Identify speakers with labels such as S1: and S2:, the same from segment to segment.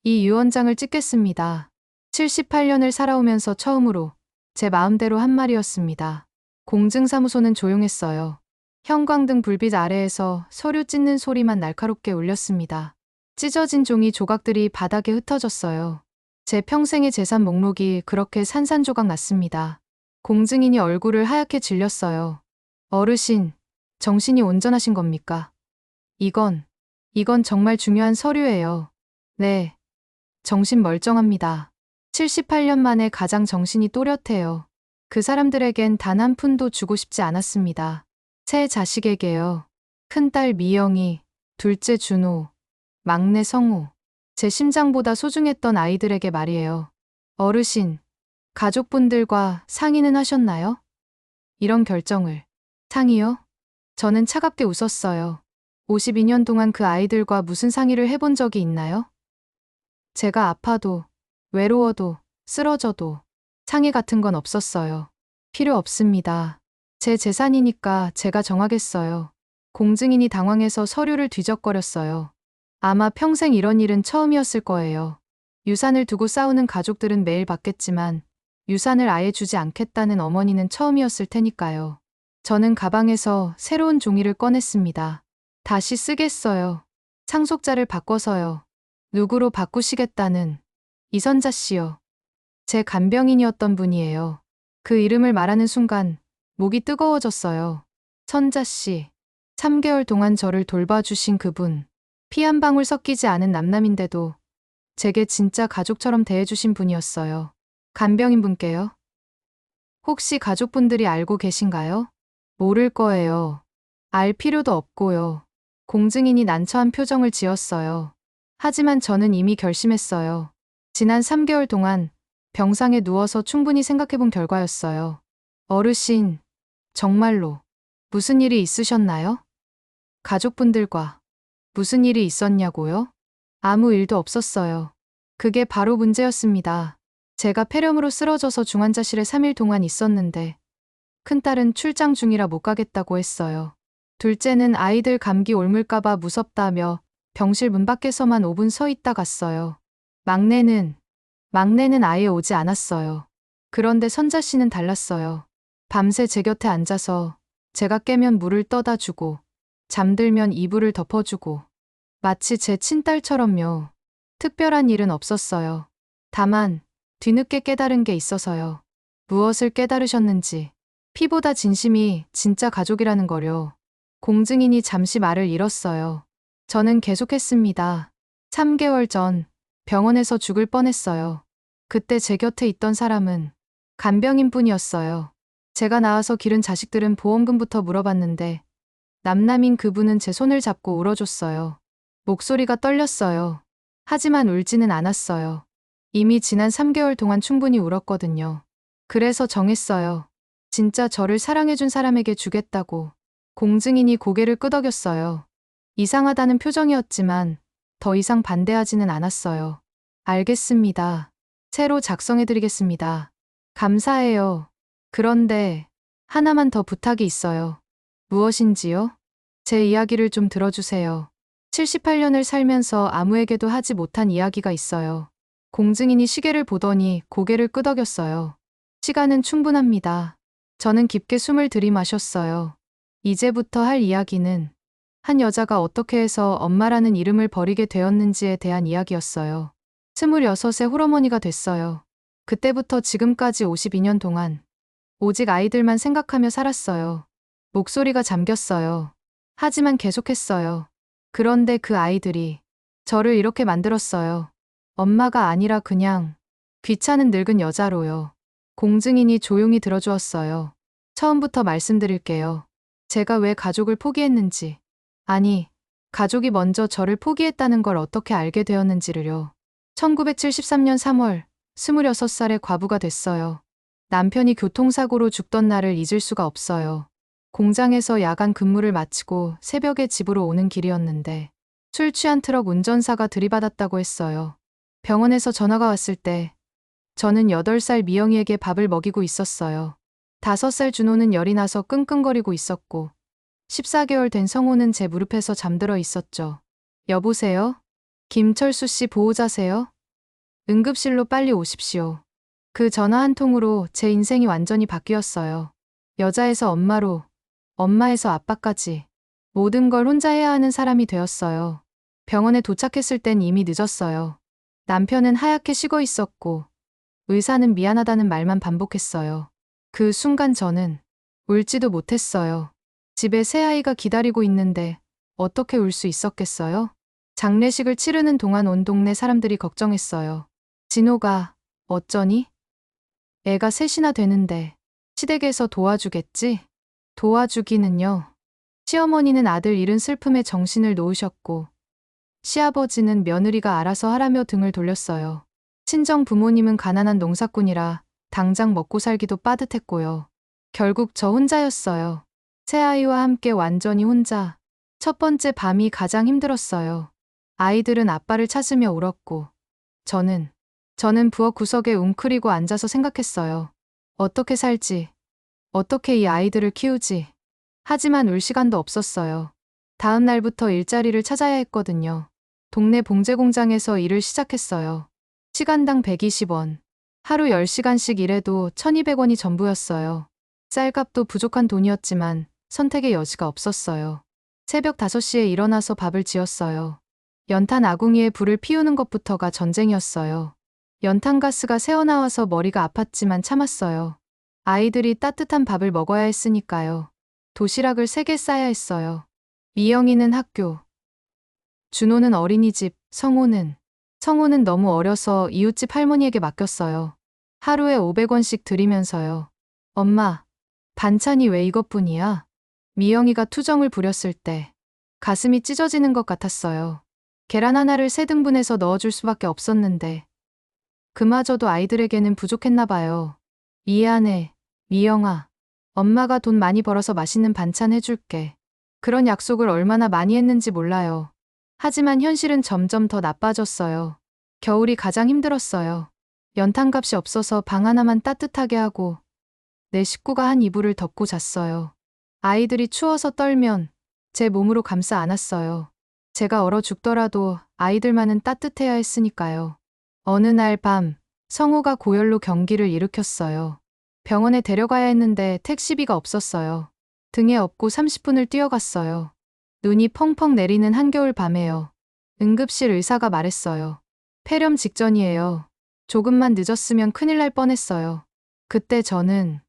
S1: 이 유언장을 찍겠습니다. 78년을 살아오면서 처음으로 제 마음대로 한 말이었습니다. 공증사무소는 조용했어요. 형광등 불빛 아래에서 서류 찢는 소리만 날카롭게 울렸습니다. 찢어진 종이 조각들이 바닥에 흩어졌어요. 제 평생의 재산 목록이 그렇게 산산조각 났습니다. 공증인이 얼굴을 하얗게 질렸어요. 어르신, 정신이 온전하신 겁니까? 이건 정말 중요한 서류예요. 네, 정신 멀쩡합니다. 78년 만에 가장 정신이 또렷해요. 그 사람들에겐 단 한 푼도 주고 싶지 않았습니다. 세 자식에게요. 큰딸 미영이, 둘째 준호, 막내 성우. 제 심장보다 소중했던 아이들에게 말이에요. 어르신, 가족분들과 상의는 하셨나요? 이런 결정을. 상의요? 저는 차갑게 웃었어요. 52년 동안 그 아이들과 무슨 상의를 해본 적이 있나요? 제가 아파도, 외로워도, 쓰러져도 상의 같은 건 없었어요. 필요 없습니다. 제 재산이니까 제가 정하겠어요. 공증인이 당황해서 서류를 뒤적거렸어요. 아마 평생 이런 일은 처음이었을 거예요. 유산을 두고 싸우는 가족들은 매일 봤겠지만 유산을 아예 주지 않겠다는 어머니는 처음이었을 테니까요. 저는 가방에서 새로운 종이를 꺼냈습니다. 다시 쓰겠어요. 상속자를 바꿔서요. 누구로 바꾸시겠다는 이선자 씨요. 제 간병인이었던 분이에요. 그 이름을 말하는 순간 목이 뜨거워졌어요. 선자 씨. 3개월 동안 저를 돌봐주신 그분. 피 한 방울 섞이지 않은 남남인데도 제게 진짜 가족처럼 대해주신 분이었어요. 간병인 분께요? 혹시 가족분들이 알고 계신가요? 모를 거예요. 알 필요도 없고요. 공증인이 난처한 표정을 지었어요. 하지만 저는 이미 결심했어요. 지난 3개월 동안 병상에 누워서 충분히 생각해본 결과였어요. 어르신, 정말로 무슨 일이 있으셨나요? 가족분들과 무슨 일이 있었냐고요? 아무 일도 없었어요. 그게 바로 문제였습니다. 제가 폐렴으로 쓰러져서 중환자실에 3일 동안 있었는데 큰딸은 출장 중이라 못 가겠다고 했어요. 둘째는 아이들 감기 옮을까봐 무섭다며 병실 문 밖에서만 5분 서 있다 갔어요. 막내는 아예 오지 않았어요. 그런데 선자 씨는 달랐어요. 밤새 제 곁에 앉아서 제가 깨면 물을 떠다 주고 잠들면 이불을 덮어주고 마치 제 친딸처럼요. 특별한 일은 없었어요. 다만 뒤늦게 깨달은 게 있어서요. 무엇을 깨달으셨는지. 피보다 진심이 진짜 가족이라는 거요. 공증인이 잠시 말을 잃었어요. 저는 계속했습니다. 3개월 전 병원에서 죽을 뻔했어요. 그때 제 곁에 있던 사람은 간병인 뿐이었어요. 제가 나와서 기른 자식들은 보험금부터 물어봤는데 남남인 그분은 제 손을 잡고 울어줬어요. 목소리가 떨렸어요. 하지만 울지는 않았어요. 이미 지난 3개월 동안 충분히 울었거든요. 그래서 정했어요. 진짜 저를 사랑해준 사람에게 주겠다고. 공증인이 고개를 끄덕였어요. 이상하다는 표정이었지만 더 이상 반대하지는 않았어요. 알겠습니다. 새로 작성해드리겠습니다. 감사해요. 그런데 하나만 더 부탁이 있어요. 무엇인지요? 제 이야기를 좀 들어주세요. 78년을 살면서 아무에게도 하지 못한 이야기가 있어요. 공증인이 시계를 보더니 고개를 끄덕였어요. 시간은 충분합니다. 저는 깊게 숨을 들이마셨어요. 이제부터 할 이야기는 한 여자가 어떻게 해서 엄마라는 이름을 버리게 되었는지에 대한 이야기였어요. 26의 홀어머니가 됐어요. 그때부터 지금까지 52년 동안 오직 아이들만 생각하며 살았어요. 목소리가 잠겼어요. 하지만 계속했어요. 그런데 그 아이들이 저를 이렇게 만들었어요. 엄마가 아니라 그냥 귀찮은 늙은 여자로요. 공증인이 조용히 들어주었어요. 처음부터 말씀드릴게요. 제가 왜 가족을 포기했는지, 아니, 가족이 먼저 저를 포기했다는 걸 어떻게 알게 되었는지를요. 1973년 3월, 26살의 과부가 됐어요. 남편이 교통사고로 죽던 날을 잊을 수가 없어요. 공장에서 야간 근무를 마치고 새벽에 집으로 오는 길이었는데 술 취한 트럭 운전사가 들이받았다고 했어요. 병원에서 전화가 왔을 때 저는 8살 미영이에게 밥을 먹이고 있었어요. 5살 준호는 열이 나서 끙끙거리고 있었고 14개월 된 성호는 제 무릎에서 잠들어 있었죠. 여보세요? 김철수 씨 보호자세요? 응급실로 빨리 오십시오. 그 전화 한 통으로 제 인생이 완전히 바뀌었어요. 여자에서 엄마로, 엄마에서 아빠까지 모든 걸 혼자 해야 하는 사람이 되었어요. 병원에 도착했을 땐 이미 늦었어요. 남편은 하얗게 식어 있었고 의사는 미안하다는 말만 반복했어요. 그 순간 저는 울지도 못했어요. 집에 새아이가 기다리고 있는데 어떻게 울 수 있었겠어요? 장례식을 치르는 동안 온 동네 사람들이 걱정했어요. 진호가 어쩌니? 애가 셋이나 되는데 시댁에서 도와주겠지? 도와주기는요. 시어머니는 아들 잃은 슬픔에 정신을 놓으셨고 시아버지는 며느리가 알아서 하라며 등을 돌렸어요. 친정 부모님은 가난한 농사꾼이라 당장 먹고 살기도 빠듯했고요. 결국 저 혼자였어요. 새아이와 함께 완전히 혼자. 첫 번째 밤이 가장 힘들었어요. 아이들은 아빠를 찾으며 울었고 저는 부엌 구석에 웅크리고 앉아서 생각했어요. 어떻게 살지? 어떻게 이 아이들을 키우지? 하지만 울 시간도 없었어요. 다음 날부터 일자리를 찾아야 했거든요. 동네 봉제 공장에서 일을 시작했어요. 시간당 120원. 하루 10시간씩 일해도 1200원이 전부였어요. 쌀값도 부족한 돈이었지만 선택의 여지가 없었어요. 새벽 5시에 일어나서 밥을 지었어요. 연탄 아궁이에 불을 피우는 것부터가 전쟁이었어요. 연탄가스가 새어나와서 머리가 아팠지만 참았어요. 아이들이 따뜻한 밥을 먹어야 했으니까요. 도시락을 3개 싸야 했어요. 미영이는 학교, 준호는 어린이집, 성호는 너무 어려서 이웃집 할머니에게 맡겼어요. 하루에 500원씩 드리면서요. 엄마, 반찬이 왜 이것뿐이야? 미영이가 투정을 부렸을 때 가슴이 찢어지는 것 같았어요. 계란 하나를 3등분해서 넣어줄 수밖에 없었는데 그마저도 아이들에게는 부족했나 봐요. 미안해, 미영아. 엄마가 돈 많이 벌어서 맛있는 반찬 해줄게. 그런 약속을 얼마나 많이 했는지 몰라요. 하지만 현실은 점점 더 나빠졌어요. 겨울이 가장 힘들었어요. 연탄값이 없어서 방 하나만 따뜻하게 하고 내 식구가 한 이불을 덮고 잤어요. 아이들이 추워서 떨면 제 몸으로 감싸 안았어요. 제가 얼어 죽더라도 아이들만은 따뜻해야 했으니까요. 어느 날 밤, 성호가 고열로 경기를 일으켰어요. 병원에 데려가야 했는데 택시비가 없었어요. 등에 업고 30분을 뛰어갔어요. 눈이 펑펑 내리는 한겨울 밤에요. 응급실 의사가 말했어요. 폐렴 직전이에요. 조금만 늦었으면 큰일 날 뻔했어요. 그때 저는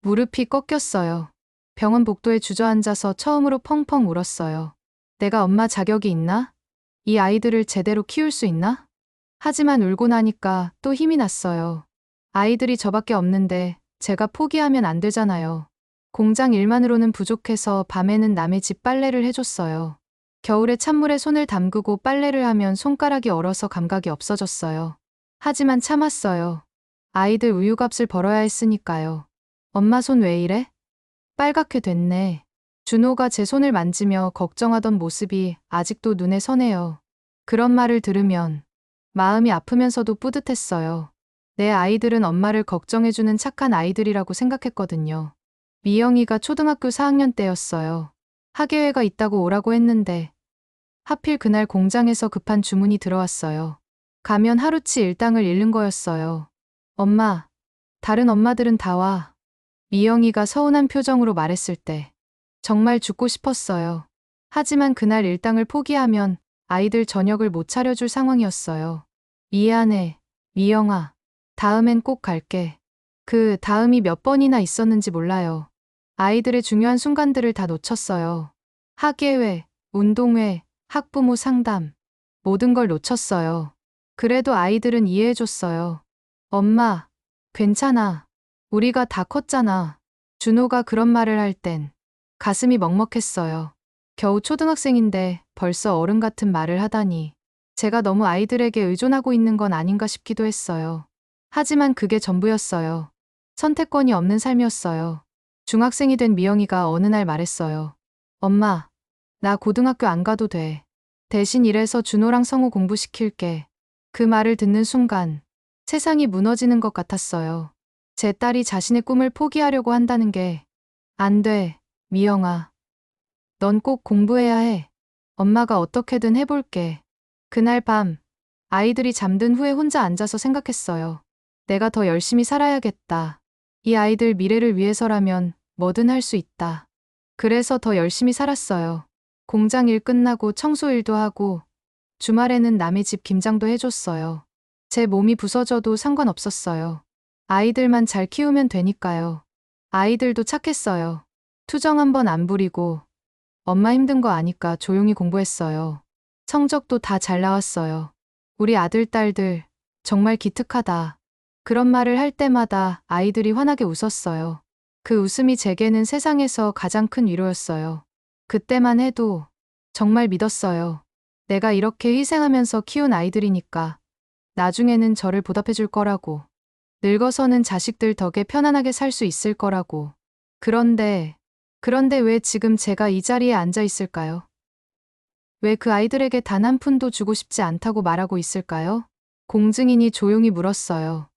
S1: 무릎이 꺾였어요. 병원 복도에 주저앉아서 처음으로 펑펑 울었어요. 내가 엄마 자격이 있나? 이 아이들을 제대로 키울 수 있나? 하지만 울고 나니까 또 힘이 났어요. 아이들이 저밖에 없는데 제가 포기하면 안 되잖아요. 공장 일만으로는 부족해서 밤에는 남의 집 빨래를 해줬어요. 겨울에 찬물에 손을 담그고 빨래를 하면 손가락이 얼어서 감각이 없어졌어요. 하지만 참았어요. 아이들 우유값을 벌어야 했으니까요. 엄마 손 왜 이래? 빨갛게 됐네. 준호가 제 손을 만지며 걱정하던 모습이 아직도 눈에 선해요. 그런 말을 들으면 마음이 아프면서도 뿌듯했어요. 내 아이들은 엄마를 걱정해주는 착한 아이들이라고 생각했거든요. 미영이가 초등학교 4학년 때였어요. 학예회가 있다고 오라고 했는데 하필 그날 공장에서 급한 주문이 들어왔어요. 가면 하루치 일당을 잃는 거였어요. 엄마, 다른 엄마들은 다 와. 미영이가 서운한 표정으로 말했을 때 정말 죽고 싶었어요. 하지만 그날 일당을 포기하면 아이들 저녁을 못 차려줄 상황이었어요. 미안해, 미영아. 다음엔 꼭 갈게. 그 다음이 몇 번이나 있었는지 몰라요. 아이들의 중요한 순간들을 다 놓쳤어요. 학예회, 운동회, 학부모 상담. 모든 걸 놓쳤어요. 그래도 아이들은 이해해줬어요. 엄마, 괜찮아. 우리가 다 컸잖아. 준호가 그런 말을 할 땐 가슴이 먹먹했어요. 겨우 초등학생인데 벌써 어른 같은 말을 하다니. 제가 너무 아이들에게 의존하고 있는 건 아닌가 싶기도 했어요. 하지만 그게 전부였어요. 선택권이 없는 삶이었어요. 중학생이 된 미영이가 어느 날 말했어요. 엄마, 나 고등학교 안 가도 돼. 대신 일해서 준호랑 성우 공부시킬게. 그 말을 듣는 순간 세상이 무너지는 것 같았어요. 제 딸이 자신의 꿈을 포기하려고 한다는 게 안 돼, 미영아. 넌 꼭 공부해야 해. 엄마가 어떻게든 해볼게. 그날 밤, 아이들이 잠든 후에 혼자 앉아서 생각했어요. 내가 더 열심히 살아야겠다. 이 아이들 미래를 위해서라면 뭐든 할 수 있다. 그래서 더 열심히 살았어요. 공장 일 끝나고 청소 일도 하고, 주말에는 남의 집 김장도 해줬어요. 제 몸이 부서져도 상관없었어요. 아이들만 잘 키우면 되니까요. 아이들도 착했어요. 투정 한 번 안 부리고, 엄마 힘든 거 아니까 조용히 공부했어요. 성적도 다 잘 나왔어요. 우리 아들, 딸들, 정말 기특하다. 그런 말을 할 때마다 아이들이 환하게 웃었어요. 그 웃음이 제게는 세상에서 가장 큰 위로였어요. 그때만 해도 정말 믿었어요. 내가 이렇게 희생하면서 키운 아이들이니까 나중에는 저를 보답해 줄 거라고. 늙어서는 자식들 덕에 편안하게 살 수 있을 거라고. 그런데 왜 지금 제가 이 자리에 앉아 있을까요? 왜 그 아이들에게 단 한 푼도 주고 싶지 않다고 말하고 있을까요? 공증인이 조용히 물었어요.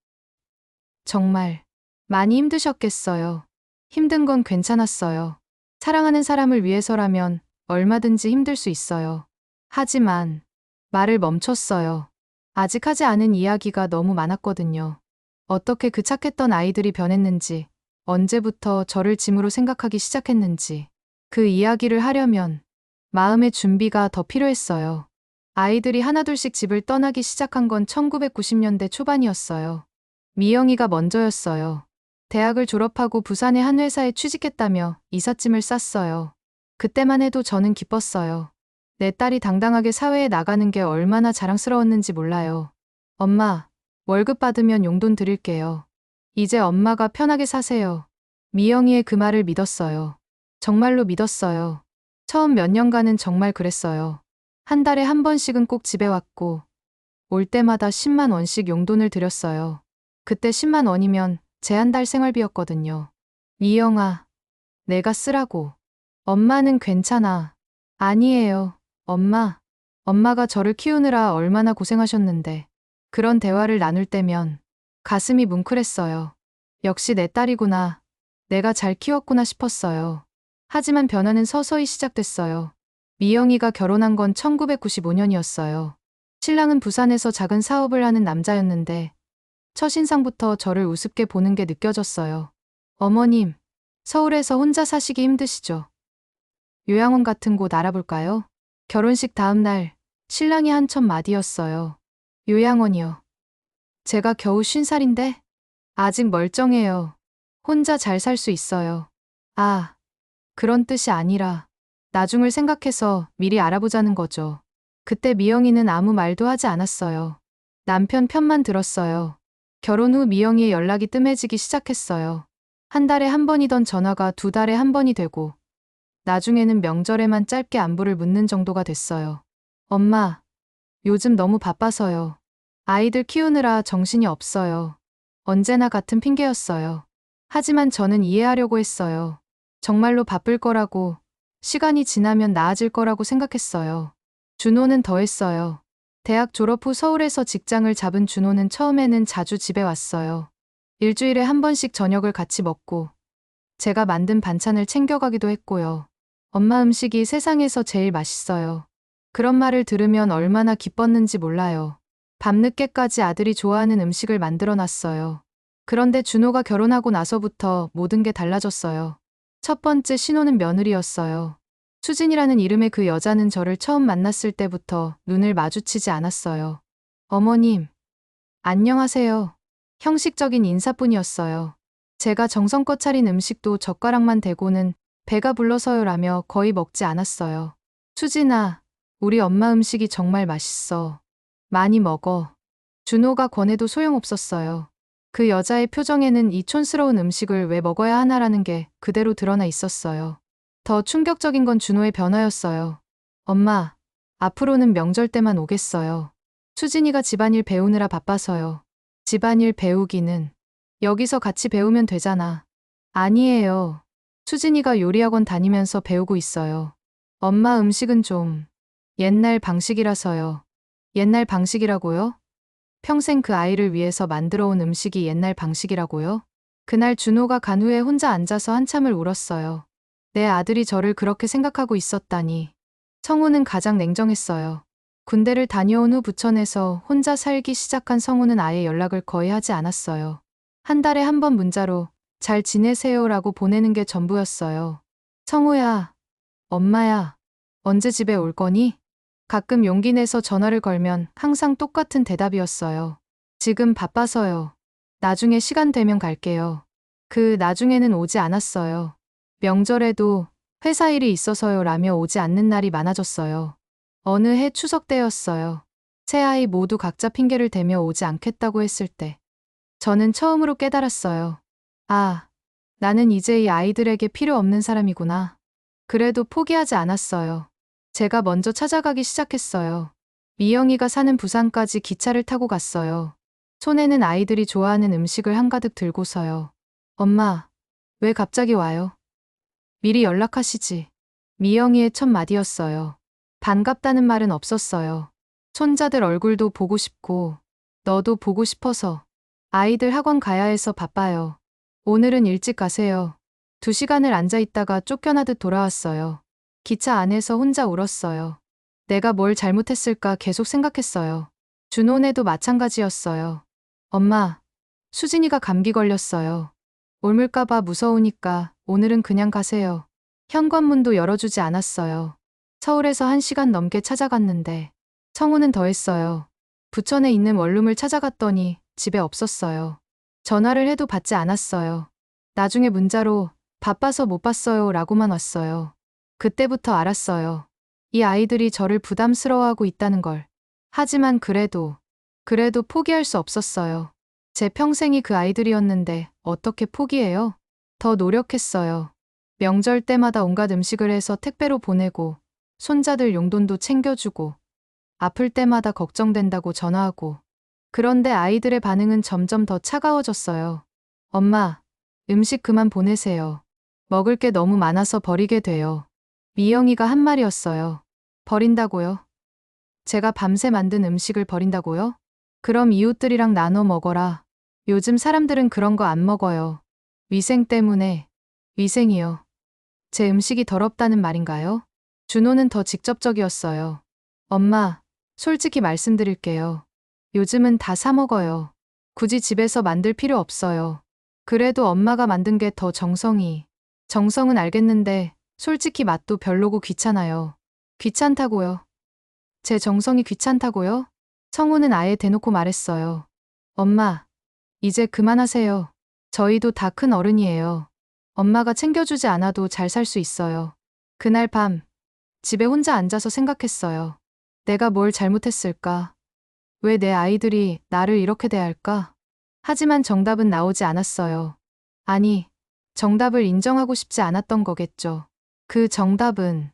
S1: 정말 많이 힘드셨겠어요. 힘든 건 괜찮았어요. 사랑하는 사람을 위해서라면 얼마든지 힘들 수 있어요. 하지만 말을 멈췄어요. 아직 하지 않은 이야기가 너무 많았거든요. 어떻게 그 착했던 아이들이 변했는지, 언제부터 저를 짐으로 생각하기 시작했는지, 그 이야기를 하려면 마음의 준비가 더 필요했어요. 아이들이 하나둘씩 집을 떠나기 시작한 건 1990년대 초반이었어요. 미영이가 먼저였어요. 대학을 졸업하고 부산의 한 회사에 취직했다며 이삿짐을 쌌어요. 그때만 해도 저는 기뻤어요. 내 딸이 당당하게 사회에 나가는 게 얼마나 자랑스러웠는지 몰라요. 엄마, 월급 받으면 용돈 드릴게요. 이제 엄마가 편하게 사세요. 미영이의 그 말을 믿었어요. 정말로 믿었어요. 처음 몇 년간은 정말 그랬어요. 한 달에 한 번씩은 꼭 집에 왔고, 올 때마다 10만 원씩 용돈을 드렸어요. 그때 10만 원이면 제 한 달 생활비였거든요. 미영아, 내가 쓰라고. 엄마는 괜찮아. 아니에요. 엄마가 저를 키우느라 얼마나 고생하셨는데. 그런 대화를 나눌 때면 가슴이 뭉클했어요. 역시 내 딸이구나. 내가 잘 키웠구나 싶었어요. 하지만 변화는 서서히 시작됐어요. 미영이가 결혼한 건 1995년이었어요. 신랑은 부산에서 작은 사업을 하는 남자였는데 첫인상부터 저를 우습게 보는 게 느껴졌어요. 어머님, 서울에서 혼자 사시기 힘드시죠? 요양원 같은 곳 알아볼까요? 결혼식 다음 날 신랑이 한 첫 마디였어요. 요양원이요. 제가 겨우 50살인데 아직 멀쩡해요. 혼자 잘 살 수 있어요. 아, 그런 뜻이 아니라 나중을 생각해서 미리 알아보자는 거죠. 그때 미영이는 아무 말도 하지 않았어요. 남편 편만 들었어요. 결혼 후 미영이의 연락이 뜸해지기 시작했어요. 한 달에 한 번이던 전화가 두 달에 한 번이 되고 나중에는 명절에만 짧게 안부를 묻는 정도가 됐어요. 엄마, 요즘 너무 바빠서요. 아이들 키우느라 정신이 없어요. 언제나 같은 핑계였어요. 하지만 저는 이해하려고 했어요. 정말로 바쁠 거라고, 시간이 지나면 나아질 거라고 생각했어요. 준호는 더했어요. 대학 졸업 후 서울에서 직장을 잡은 준호는 처음에는 자주 집에 왔어요. 일주일에 한 번씩 저녁을 같이 먹고 제가 만든 반찬을 챙겨가기도 했고요. 엄마 음식이 세상에서 제일 맛있어요. 그런 말을 들으면 얼마나 기뻤는지 몰라요. 밤늦게까지 아들이 좋아하는 음식을 만들어 놨어요. 그런데 준호가 결혼하고 나서부터 모든 게 달라졌어요. 첫 번째 신호는 며느리였어요. 수진이라는 이름의 그 여자는 저를 처음 만났을 때부터 눈을 마주치지 않았어요. 어머님, 안녕하세요. 형식적인 인사뿐이었어요. 제가 정성껏 차린 음식도 젓가락만 대고는 배가 불러서요라며 거의 먹지 않았어요. 수진아, 우리 엄마 음식이 정말 맛있어. 많이 먹어. 준호가 권해도 소용없었어요. 그 여자의 표정에는 이 촌스러운 음식을 왜 먹어야 하나라는 게 그대로 드러나 있었어요. 더 충격적인 건 준호의 변화였어요. 엄마, 앞으로는 명절 때만 오겠어요. 수진이가 집안일 배우느라 바빠서요. 집안일 배우기는 여기서 같이 배우면 되잖아. 아니에요. 수진이가 요리학원 다니면서 배우고 있어요. 엄마 음식은 좀 옛날 방식이라서요. 옛날 방식이라고요? 평생 그 아이를 위해서 만들어 온 음식이 옛날 방식이라고요? 그날 준호가 간 후에 혼자 앉아서 한참을 울었어요. 내 아들이 저를 그렇게 생각하고 있었다니. 성우는 가장 냉정했어요. 군대를 다녀온 후 부천에서 혼자 살기 시작한 성우는 아예 연락을 거의 하지 않았어요. 한 달에 한 번 문자로 잘 지내세요라고 보내는 게 전부였어요. 성우야, 엄마야, 언제 집에 올 거니? 가끔 용기 내서 전화를 걸면 항상 똑같은 대답이었어요. 지금 바빠서요. 나중에 시간 되면 갈게요. 그 나중에는 오지 않았어요. 명절에도 회사 일이 있어서요 라며 오지 않는 날이 많아졌어요. 어느 해 추석 때였어요. 세 아이 모두 각자 핑계를 대며 오지 않겠다고 했을 때 저는 처음으로 깨달았어요. 아, 나는 이제 이 아이들에게 필요 없는 사람이구나. 그래도 포기하지 않았어요. 제가 먼저 찾아가기 시작했어요. 미영이가 사는 부산까지 기차를 타고 갔어요. 손에는 아이들이 좋아하는 음식을 한가득 들고서요. 엄마, 왜 갑자기 와요? 미리 연락하시지. 미영이의 첫 마디였어요. 반갑다는 말은 없었어요. 손자들 얼굴도 보고 싶고, 너도 보고 싶어서. 아이들 학원 가야 해서 바빠요. 오늘은 일찍 가세요. 2시간을 앉아 있다가 쫓겨나듯 돌아왔어요. 기차 안에서 혼자 울었어요. 내가 뭘 잘못했을까 계속 생각했어요. 준호네도 마찬가지였어요. 엄마, 수진이가 감기 걸렸어요. 옮을까봐 무서우니까 오늘은 그냥 가세요. 현관문도 열어주지 않았어요. 서울에서 1시간 넘게 찾아갔는데 성우는 더했어요. 부천에 있는 원룸을 찾아갔더니 집에 없었어요. 전화를 해도 받지 않았어요. 나중에 문자로 바빠서 못 봤어요 라고만 왔어요. 그때부터 알았어요. 이 아이들이 저를 부담스러워하고 있다는 걸. 하지만 그래도 포기할 수 없었어요. 제 평생이 그 아이들이었는데 어떻게 포기해요? 더 노력했어요. 명절 때마다 온갖 음식을 해서 택배로 보내고 손자들 용돈도 챙겨주고 아플 때마다 걱정된다고 전화하고 그런데 아이들의 반응은 점점 더 차가워졌어요. 엄마, 음식 그만 보내세요. 먹을 게 너무 많아서 버리게 돼요. 미영이가 한 말이었어요. 버린다고요? 제가 밤새 만든 음식을 버린다고요? 그럼 이웃들이랑 나눠 먹어라. 요즘 사람들은 그런 거 안 먹어요. 위생 때문에. 위생이요. 제 음식이 더럽다는 말인가요? 준호는 더 직접적이었어요. 엄마, 솔직히 말씀드릴게요. 요즘은 다 사 먹어요. 굳이 집에서 만들 필요 없어요. 그래도 엄마가 만든 게 더 정성은 알겠는데 솔직히 맛도 별로고 귀찮아요. 귀찮다고요. 제 정성이 귀찮다고요? 성우는 아예 대놓고 말했어요. 엄마, 이제 그만하세요. 저희도 다 큰 어른이에요. 엄마가 챙겨주지 않아도 잘 살 수 있어요. 그날 밤, 집에 혼자 앉아서 생각했어요. 내가 뭘 잘못했을까? 왜 내 아이들이 나를 이렇게 대할까? 하지만 정답은 나오지 않았어요. 아니, 정답을 인정하고 싶지 않았던 거겠죠. 그 정답은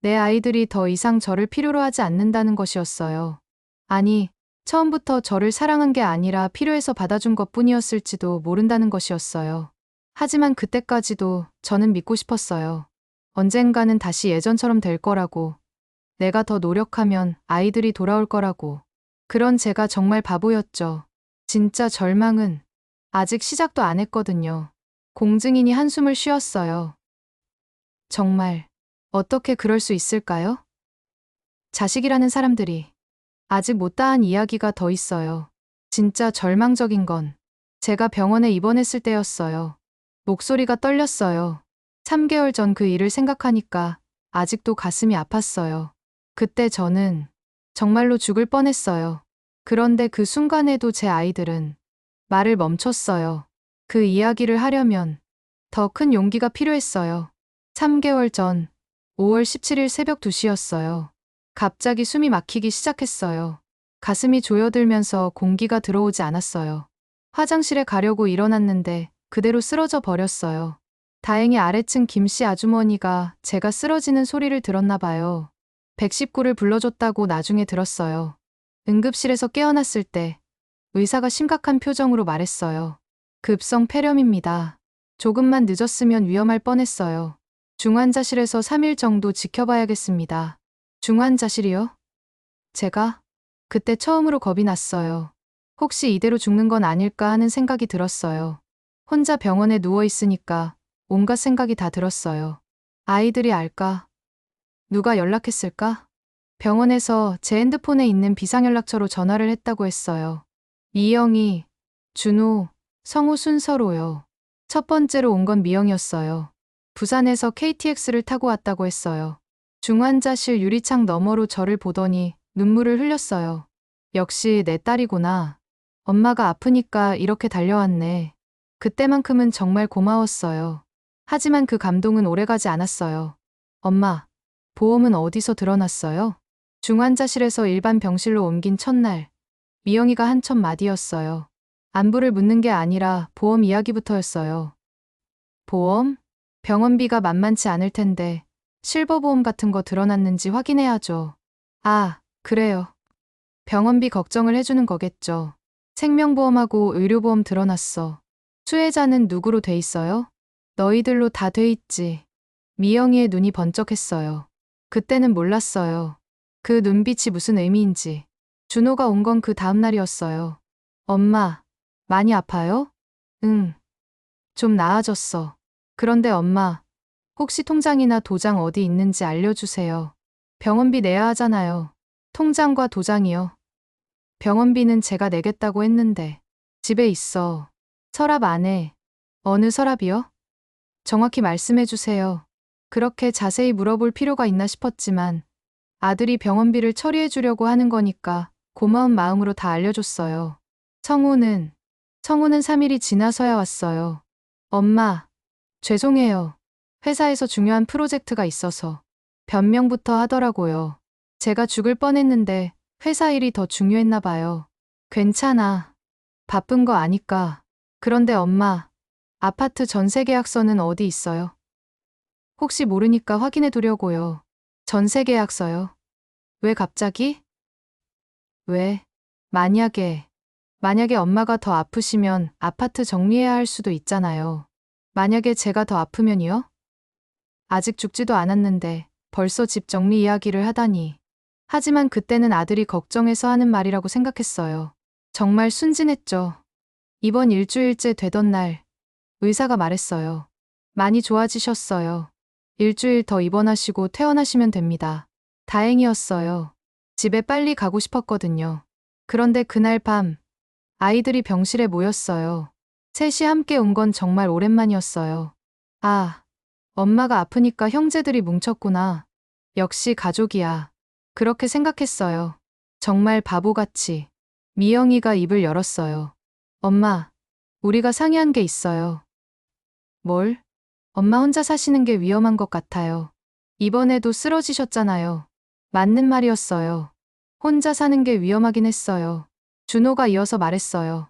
S1: 내 아이들이 더 이상 저를 필요로 하지 않는다는 것이었어요. 아니, 처음부터 저를 사랑한 게 아니라 필요해서 받아준 것 뿐이었을지도 모른다는 것이었어요. 하지만 그때까지도 저는 믿고 싶었어요. 언젠가는 다시 예전처럼 될 거라고. 내가 더 노력하면 아이들이 돌아올 거라고. 그런 제가 정말 바보였죠. 진짜 절망은 아직 시작도 안 했거든요. 공증인이 한숨을 쉬었어요. 정말 어떻게 그럴 수 있을까요? 자식이라는 사람들이 아직 못다한 이야기가 더 있어요. 진짜 절망적인 건 제가 병원에 입원했을 때였어요. 목소리가 떨렸어요. 3개월 전 그 일을 생각하니까 아직도 가슴이 아팠어요. 그때 저는 정말로 죽을 뻔했어요. 그런데 그 순간에도 제 아이들은 말을 멈췄어요. 그 이야기를 하려면 더 큰 용기가 필요했어요. 3개월 전 5월 17일 새벽 2시였어요. 갑자기 숨이 막히기 시작했어요. 가슴이 조여들면서 공기가 들어오지 않았어요. 화장실에 가려고 일어났는데 그대로 쓰러져 버렸어요. 다행히 아래층 김씨 아주머니가 제가 쓰러지는 소리를 들었나 봐요. 119를 불러줬다고 나중에 들었어요. 응급실에서 깨어났을 때 의사가 심각한 표정으로 말했어요. 급성 폐렴입니다. 조금만 늦었으면 위험할 뻔했어요. 중환자실에서 3일 정도 지켜봐야겠습니다. 중환자실이요? 제가 그때 처음으로 겁이 났어요. 혹시 이대로 죽는 건 아닐까 하는 생각이 들었어요. 혼자 병원에 누워 있으니까 온갖 생각이 다 들었어요. 아이들이 알까? 누가 연락했을까? 병원에서 제 핸드폰에 있는 비상연락처로 전화를 했다고 했어요. 미영이, 준호, 성우 순서로요. 첫 번째로 온 건 미영이었어요. 부산에서 KTX를 타고 왔다고 했어요. 중환자실 유리창 너머로 저를 보더니 눈물을 흘렸어요. 역시 내 딸이구나. 엄마가 아프니까 이렇게 달려왔네. 그때만큼은 정말 고마웠어요. 하지만 그 감동은 오래가지 않았어요. 엄마, 보험은 어디서 들어놨어요? 중환자실에서 일반 병실로 옮긴 첫날, 미영이가 한 첫 마디였어요. 안부를 묻는 게 아니라 보험 이야기부터였어요. 보험? 병원비가 만만치 않을 텐데 실버보험 같은 거 들어놨는지 확인해야죠. 아, 그래요. 병원비 걱정을 해주는 거겠죠. 생명보험하고 의료보험 들어놨어. 수혜자는 누구로 돼 있어요? 너희들로 다 돼 있지. 미영이의 눈이 번쩍했어요. 그때는 몰랐어요. 그 눈빛이 무슨 의미인지. 준호가 온 건 그 다음 날이었어요. 엄마, 많이 아파요? 응, 좀 나아졌어. 그런데 엄마, 혹시 통장이나 도장 어디 있는지 알려주세요. 병원비 내야 하잖아요. 통장과 도장이요. 병원비는 제가 내겠다고 했는데. 집에 있어. 서랍 안에. 어느 서랍이요? 정확히 말씀해 주세요. 그렇게 자세히 물어볼 필요가 있나 싶었지만 아들이 병원비를 처리해 주려고 하는 거니까 고마운 마음으로 다 알려줬어요. 성우는 3일이 지나서야 왔어요. 엄마, 죄송해요. 회사에서 중요한 프로젝트가 있어서 변명부터 하더라고요. 제가 죽을 뻔했는데 회사 일이 더 중요했나 봐요. 괜찮아. 바쁜 거 아니까. 그런데 엄마, 아파트 전세 계약서는 어디 있어요? 혹시 모르니까 확인해 두려고요. 전세 계약서요. 왜 갑자기? 왜? 만약에 엄마가 더 아프시면 아파트 정리해야 할 수도 있잖아요. 만약에 제가 더 아프면요? 아직 죽지도 않았는데 벌써 집 정리 이야기를 하다니. 하지만 그때는 아들이 걱정해서 하는 말이라고 생각했어요. 정말 순진했죠. 이번 일주일째 되던 날, 의사가 말했어요. 많이 좋아지셨어요. 일주일 더 입원하시고 퇴원하시면 됩니다. 다행이었어요. 집에 빨리 가고 싶었거든요. 그런데 그날 밤, 아이들이 병실에 모였어요. 셋이 함께 온 건 정말 오랜만이었어요. 아, 엄마가 아프니까 형제들이 뭉쳤구나. 역시 가족이야. 그렇게 생각했어요. 정말 바보같이. 미영이가 입을 열었어요. 엄마, 우리가 상의한 게 있어요. 뭘? 엄마 혼자 사시는 게 위험한 것 같아요. 이번에도 쓰러지셨잖아요. 맞는 말이었어요. 혼자 사는 게 위험하긴 했어요. 준호가 이어서 말했어요.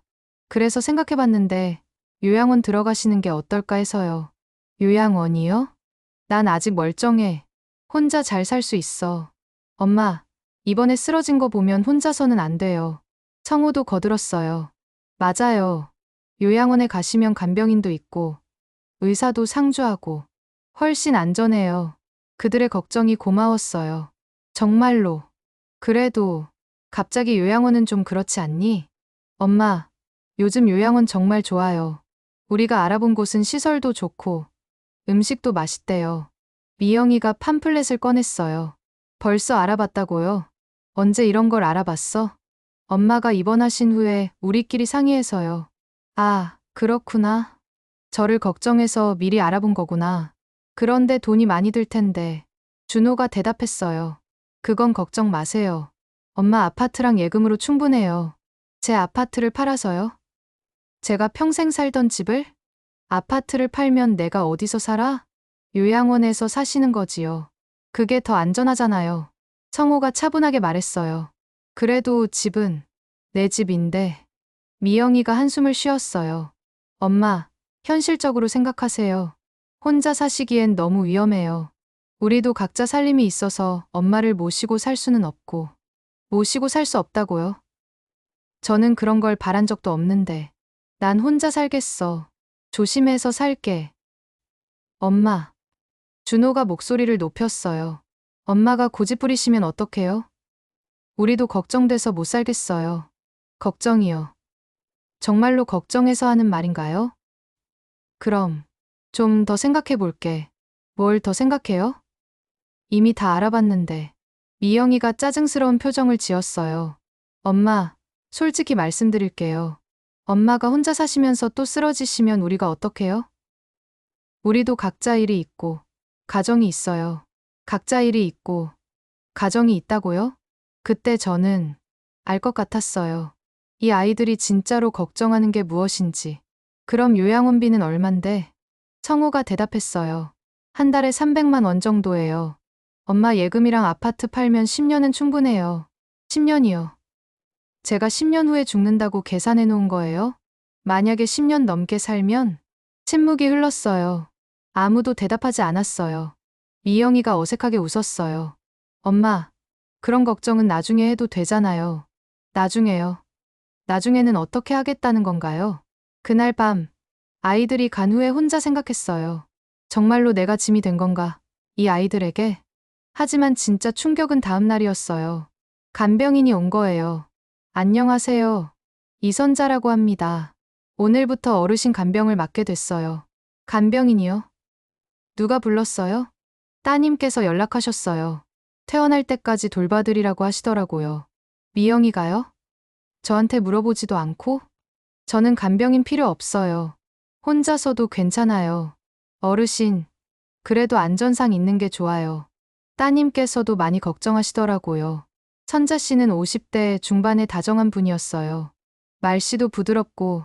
S1: 그래서 생각해봤는데 요양원 들어가시는 게 어떨까 해서요. 요양원이요? 난 아직 멀쩡해. 혼자 잘 살 수 있어. 엄마, 이번에 쓰러진 거 보면 혼자서는 안 돼요. 성우도 거들었어요. 맞아요. 요양원에 가시면 간병인도 있고 의사도 상주하고 훨씬 안전해요. 그들의 걱정이 고마웠어요. 정말로. 그래도 갑자기 요양원은 좀 그렇지 않니? 엄마, 요즘 요양원 정말 좋아요. 우리가 알아본 곳은 시설도 좋고 음식도 맛있대요. 미영이가 팜플렛을 꺼냈어요. 벌써 알아봤다고요? 언제 이런 걸 알아봤어? 엄마가 입원하신 후에 우리끼리 상의해서요. 아, 그렇구나. 저를 걱정해서 미리 알아본 거구나. 그런데 돈이 많이 들 텐데. 준호가 대답했어요. 그건 걱정 마세요. 엄마 아파트랑 예금으로 충분해요. 제 아파트를 팔아서요? 제가 평생 살던 집을? 아파트를 팔면 내가 어디서 살아? 요양원에서 사시는 거지요. 그게 더 안전하잖아요. 성호가 차분하게 말했어요. 그래도 집은 내 집인데. 미영이가 한숨을 쉬었어요. 엄마, 현실적으로 생각하세요. 혼자 사시기엔 너무 위험해요. 우리도 각자 살림이 있어서 엄마를 모시고 살 수는 없고. 모시고 살 수 없다고요? 저는 그런 걸 바란 적도 없는데. 난 혼자 살겠어. 조심해서 살게. 엄마. 준호가 목소리를 높였어요. 엄마가 고집 부리시면 어떡해요? 우리도 걱정돼서 못 살겠어요. 걱정이요. 정말로 걱정해서 하는 말인가요? 그럼 좀 더 생각해 볼게. 뭘 더 생각해요? 이미 다 알아봤는데. 미영이가 짜증스러운 표정을 지었어요. 엄마, 솔직히 말씀드릴게요. 엄마가 혼자 사시면서 또 쓰러지시면 우리가 어떡해요? 우리도 각자 일이 있고, 가정이 있어요. 각자 일이 있고, 가정이 있다고요? 그때 저는 알 것 같았어요. 이 아이들이 진짜로 걱정하는 게 무엇인지. 그럼 요양원비는 얼만데? 성우가 대답했어요. 한 달에 300만 원 정도예요. 엄마 예금이랑 아파트 팔면 10년은 충분해요. 10년이요. 제가 10년 후에 죽는다고 계산해 놓은 거예요? 만약에 10년 넘게 살면? 침묵이 흘렀어요. 아무도 대답하지 않았어요. 미영이가 어색하게 웃었어요. 엄마, 그런 걱정은 나중에 해도 되잖아요. 나중에요. 나중에는 어떻게 하겠다는 건가요? 그날 밤, 아이들이 간 후에 혼자 생각했어요. 정말로 내가 짐이 된 건가? 이 아이들에게? 하지만 진짜 충격은 다음 날이었어요. 간병인이 온 거예요. 안녕하세요. 이선자라고 합니다. 오늘부터 어르신 간병을 맡게 됐어요. 간병인이요? 누가 불렀어요? 따님께서 연락하셨어요. 퇴원할 때까지 돌봐드리라고 하시더라고요. 미영이가요? 저한테 물어보지도 않고? 저는 간병인 필요 없어요. 혼자서도 괜찮아요. 어르신, 그래도 안전상 있는 게 좋아요. 따님께서도 많이 걱정하시더라고요. 선자 씨는 50대 중반의 다정한 분이었어요. 말씨도 부드럽고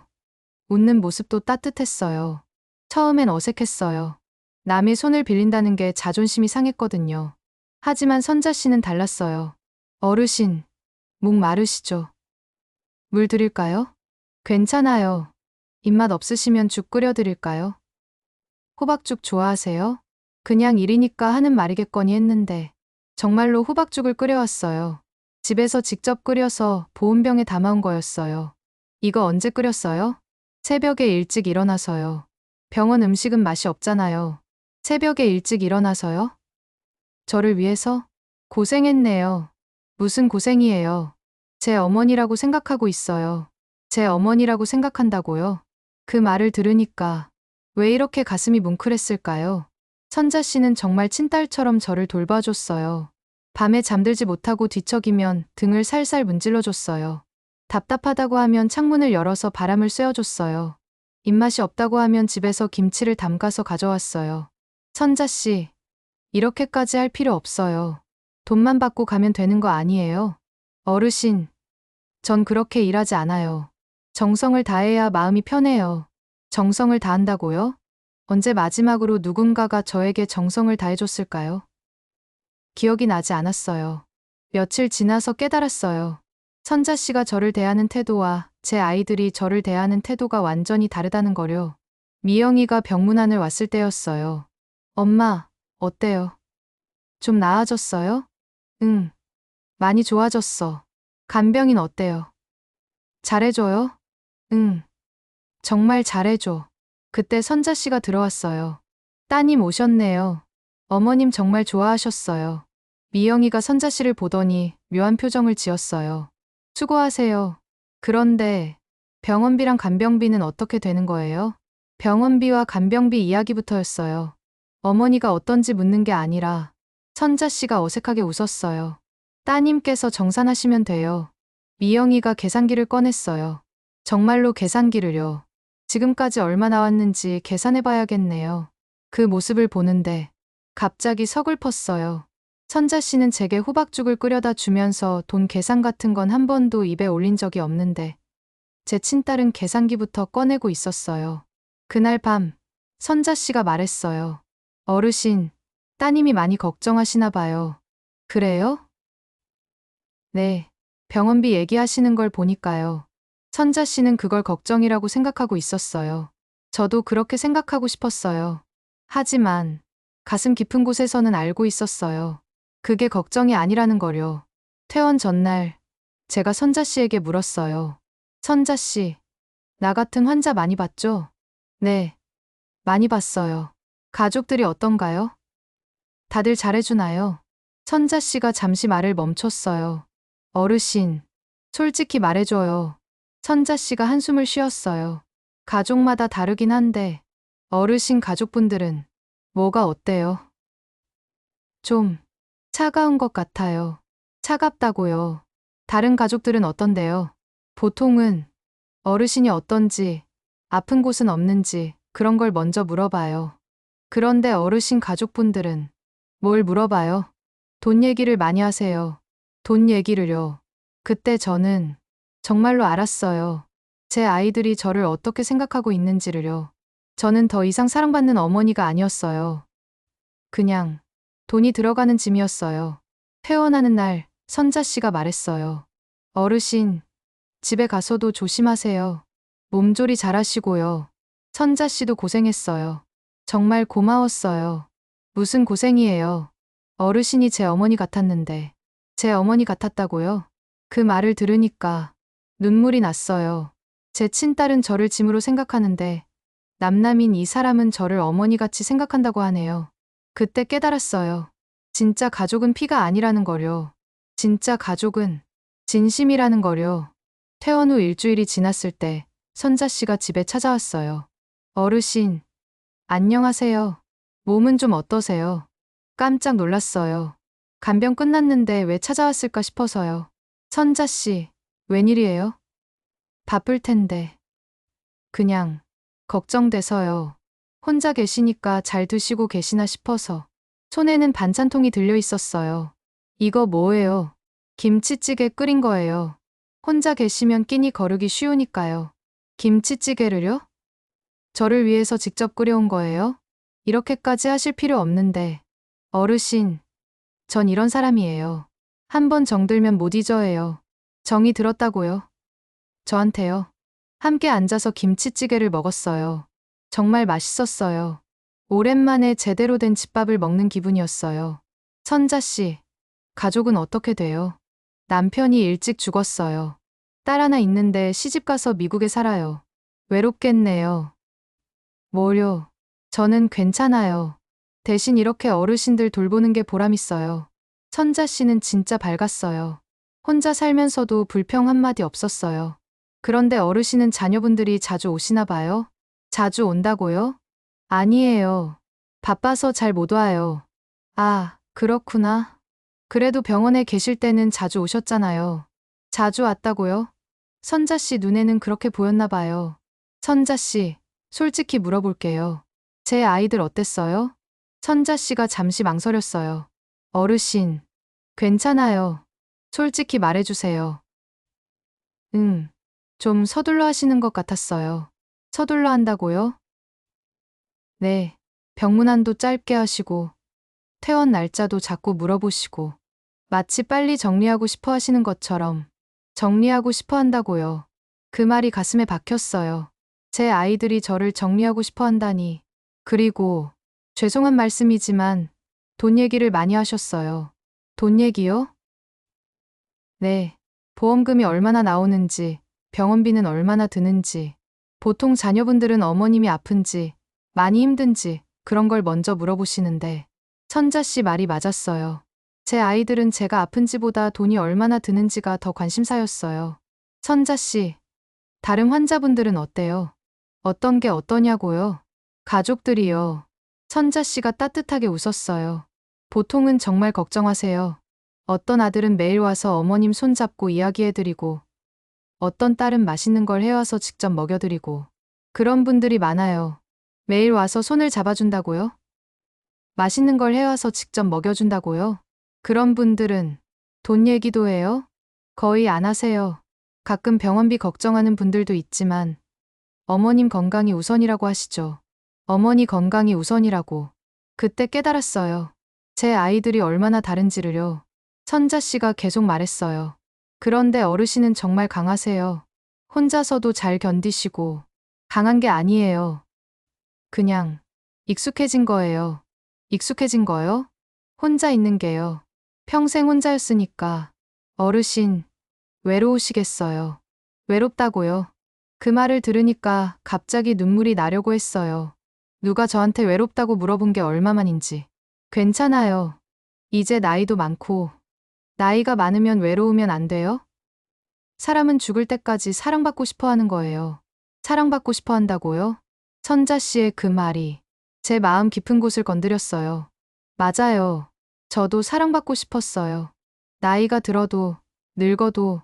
S1: 웃는 모습도 따뜻했어요. 처음엔 어색했어요. 남의 손을 빌린다는 게 자존심이 상했거든요. 하지만 선자 씨는 달랐어요. 어르신, 목 마르시죠? 물 드릴까요? 괜찮아요. 입맛 없으시면 죽 끓여 드릴까요? 호박죽 좋아하세요? 그냥 일이니까 하는 말이겠거니 했는데 정말로 호박죽을 끓여왔어요. 집에서 직접 끓여서 보온병에 담아온 거였어요. 이거 언제 끓였어요? 새벽에 일찍 일어나서요. 병원 음식은 맛이 없잖아요. 새벽에 일찍 일어나서요? 저를 위해서? 고생했네요. 무슨 고생이에요. 제 어머니라고 생각하고 있어요. 제 어머니라고 생각한다고요? 그 말을 들으니까 왜 이렇게 가슴이 뭉클했을까요? 선자 씨는 정말 친딸처럼 저를 돌봐줬어요. 밤에 잠들지 못하고 뒤척이면 등을 살살 문질러줬어요. 답답하다고 하면 창문을 열어서 바람을 쐬어줬어요. 입맛이 없다고 하면 집에서 김치를 담가서 가져왔어요. 선자 씨, 이렇게까지 할 필요 없어요. 돈만 받고 가면 되는 거 아니에요? 어르신, 전 그렇게 일하지 않아요. 정성을 다해야 마음이 편해요. 정성을 다한다고요? 언제 마지막으로 누군가가 저에게 정성을 다해줬을까요? 기억이 나지 않았어요. 며칠 지나서 깨달았어요. 선자 씨가 저를 대하는 태도와 제 아이들이 저를 대하는 태도가 완전히 다르다는 거요. 미영이가 병문안을 왔을 때였어요. 엄마, 어때요? 좀 나아졌어요? 응, 많이 좋아졌어. 간병인 어때요? 잘해줘요? 응, 정말 잘해줘. 그때 선자 씨가 들어왔어요. 따님 오셨네요. 어머님 정말 좋아하셨어요. 미영이가 선자 씨를 보더니 묘한 표정을 지었어요. 수고하세요. 그런데 병원비랑 간병비는 어떻게 되는 거예요? 병원비와 간병비 이야기부터였어요. 어머니가 어떤지 묻는 게 아니라 선자 씨가 어색하게 웃었어요. 따님께서 정산하시면 돼요. 미영이가 계산기를 꺼냈어요. 정말로 계산기를요. 지금까지 얼마 나왔는지 계산해 봐야겠네요. 그 모습을 보는데 갑자기 서글펐어요. 선자 씨는 제게 호박죽을 끓여다 주면서 돈 계산 같은 건 한 번도 입에 올린 적이 없는데 제 친딸은 계산기부터 꺼내고 있었어요. 그날 밤 선자 씨가 말했어요. 어르신, 따님이 많이 걱정하시나 봐요. 그래요? 네. 병원비 얘기하시는 걸 보니까요. 선자 씨는 그걸 걱정이라고 생각하고 있었어요. 저도 그렇게 생각하고 싶었어요. 하지만 가슴 깊은 곳에서는 알고 있었어요. 그게 걱정이 아니라는 거요. 퇴원 전날 제가 선자 씨에게 물었어요. 선자 씨, 나 같은 환자 많이 봤죠? 네, 많이 봤어요. 가족들이 어떤가요? 다들 잘해주나요? 선자 씨가 잠시 말을 멈췄어요. 어르신, 솔직히 말해줘요. 선자 씨가 한숨을 쉬었어요. 가족마다 다르긴 한데 어르신 가족분들은 뭐가 어때요? 좀 차가운 것 같아요. 차갑다고요. 다른 가족들은 어떤데요? 보통은 어르신이 어떤지, 아픈 곳은 없는지 그런 걸 먼저 물어봐요. 그런데 어르신 가족분들은 뭘 물어봐요? 돈 얘기를 많이 하세요. 돈 얘기를요. 그때 저는 정말로 알았어요. 제 아이들이 저를 어떻게 생각하고 있는지를요. 저는 더 이상 사랑받는 어머니가 아니었어요. 그냥 돈이 들어가는 짐이었어요. 퇴원하는 날 선자 씨가 말했어요. 어르신, 집에 가서도 조심하세요. 몸조리 잘하시고요. 선자 씨도 고생했어요. 정말 고마웠어요. 무슨 고생이에요. 어르신이 제 어머니 같았는데. 제 어머니 같았다고요? 그 말을 들으니까 눈물이 났어요. 제 친딸은 저를 짐으로 생각하는데 남남인 이 사람은 저를 어머니같이 생각한다고 하네요. 그때 깨달았어요. 진짜 가족은 피가 아니라는 거요. 진짜 가족은 진심이라는 거요. 퇴원 후 일주일이 지났을 때 선자 씨가 집에 찾아왔어요. 어르신, 안녕하세요. 몸은 좀 어떠세요? 깜짝 놀랐어요. 간병 끝났는데 왜 찾아왔을까 싶어서요. 선자 씨, 웬일이에요? 바쁠 텐데. 그냥 걱정돼서요. 혼자 계시니까 잘 드시고 계시나 싶어서. 손에는 반찬통이 들려 있었어요. 이거 뭐예요? 김치찌개 끓인 거예요. 혼자 계시면 끼니 거르기 쉬우니까요. 김치찌개를요? 저를 위해서 직접 끓여온 거예요? 이렇게까지 하실 필요 없는데. 어르신, 전 이런 사람이에요. 한 번 정들면 못 잊어해요. 정이 들었다고요? 저한테요. 함께 앉아서 김치찌개를 먹었어요. 정말 맛있었어요. 오랜만에 제대로 된 집밥을 먹는 기분이었어요. 선자 씨, 가족은 어떻게 돼요? 남편이 일찍 죽었어요. 딸 하나 있는데 시집가서 미국에 살아요. 외롭겠네요. 뭐요? 저는 괜찮아요. 대신 이렇게 어르신들 돌보는 게 보람있어요. 선자 씨는 진짜 밝았어요. 혼자 살면서도 불평 한마디 없었어요. 그런데 어르신은 자녀분들이 자주 오시나 봐요? 자주 온다고요? 아니에요. 바빠서 잘 못 와요. 아, 그렇구나. 그래도 병원에 계실 때는 자주 오셨잖아요. 자주 왔다고요? 선자 씨 눈에는 그렇게 보였나 봐요. 선자 씨, 솔직히 물어볼게요. 제 아이들 어땠어요? 선자 씨가 잠시 망설였어요. 어르신, 괜찮아요. 솔직히 말해주세요. 좀 서둘러 하시는 것 같았어요. 서둘러 한다고요? 네. 병문안도 짧게 하시고, 퇴원 날짜도 자꾸 물어보시고, 마치 빨리 정리하고 싶어 하시는 것처럼 정리하고 싶어 한다고요. 그 말이 가슴에 박혔어요. 제 아이들이 저를 정리하고 싶어 한다니. 그리고 죄송한 말씀이지만 돈 얘기를 많이 하셨어요. 돈 얘기요? 네. 보험금이 얼마나 나오는지, 병원비는 얼마나 드는지, 보통 자녀분들은 어머님이 아픈지, 많이 힘든지 그런 걸 먼저 물어보시는데 선자 씨 말이 맞았어요. 제 아이들은 제가 아픈지보다 돈이 얼마나 드는지가 더 관심사였어요. 선자 씨, 다른 환자분들은 어때요? 어떤 게 어떠냐고요? 가족들이요. 선자 씨가 따뜻하게 웃었어요. 보통은 정말 걱정하세요. 어떤 아들은 매일 와서 어머님 손잡고 이야기해드리고, 어떤 딸은 맛있는 걸 해와서 직접 먹여드리고, 그런 분들이 많아요. 매일 와서 손을 잡아준다고요? 맛있는 걸 해와서 직접 먹여준다고요? 그런 분들은 돈 얘기도 해요? 거의 안 하세요. 가끔 병원비 걱정하는 분들도 있지만 어머님 건강이 우선이라고 하시죠. 어머니 건강이 우선이라고. 그때 깨달았어요. 제 아이들이 얼마나 다른지를요. 선자 씨가 계속 말했어요. 그런데 어르신은 정말 강하세요. 혼자서도 잘 견디시고 강한 게 아니에요. 그냥 익숙해진 거예요. 익숙해진 거요? 혼자 있는 게요. 평생 혼자였으니까. 어르신, 외로우시겠어요. 외롭다고요. 그 말을 들으니까 갑자기 눈물이 나려고 했어요. 누가 저한테 외롭다고 물어본 게 얼마만인지. 괜찮아요. 이제 나이도 많고. 나이가 많으면 외로우면 안 돼요? 사람은 죽을 때까지 사랑받고 싶어 하는 거예요. 사랑받고 싶어 한다고요? 선자 씨의 그 말이 제 마음 깊은 곳을 건드렸어요. 맞아요. 저도 사랑받고 싶었어요. 나이가 들어도, 늙어도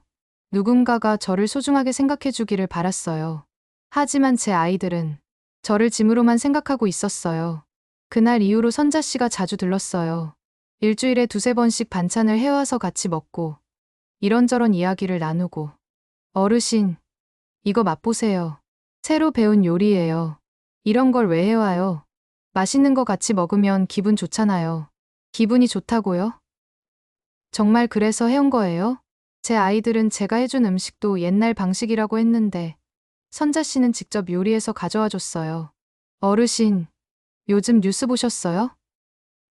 S1: 누군가가 저를 소중하게 생각해 주기를 바랐어요. 하지만 제 아이들은 저를 짐으로만 생각하고 있었어요. 그날 이후로 선자 씨가 자주 들렀어요. 일주일에 두세 번씩 반찬을 해와서 같이 먹고 이런저런 이야기를 나누고 어르신, 이거 맛보세요. 새로 배운 요리예요. 이런 걸 왜 해와요? 맛있는 거 같이 먹으면 기분 좋잖아요. 기분이 좋다고요? 정말 그래서 해온 거예요? 제 아이들은 제가 해준 음식도 옛날 방식이라고 했는데 선자 씨는 직접 요리해서 가져와 줬어요. 어르신, 요즘 뉴스 보셨어요?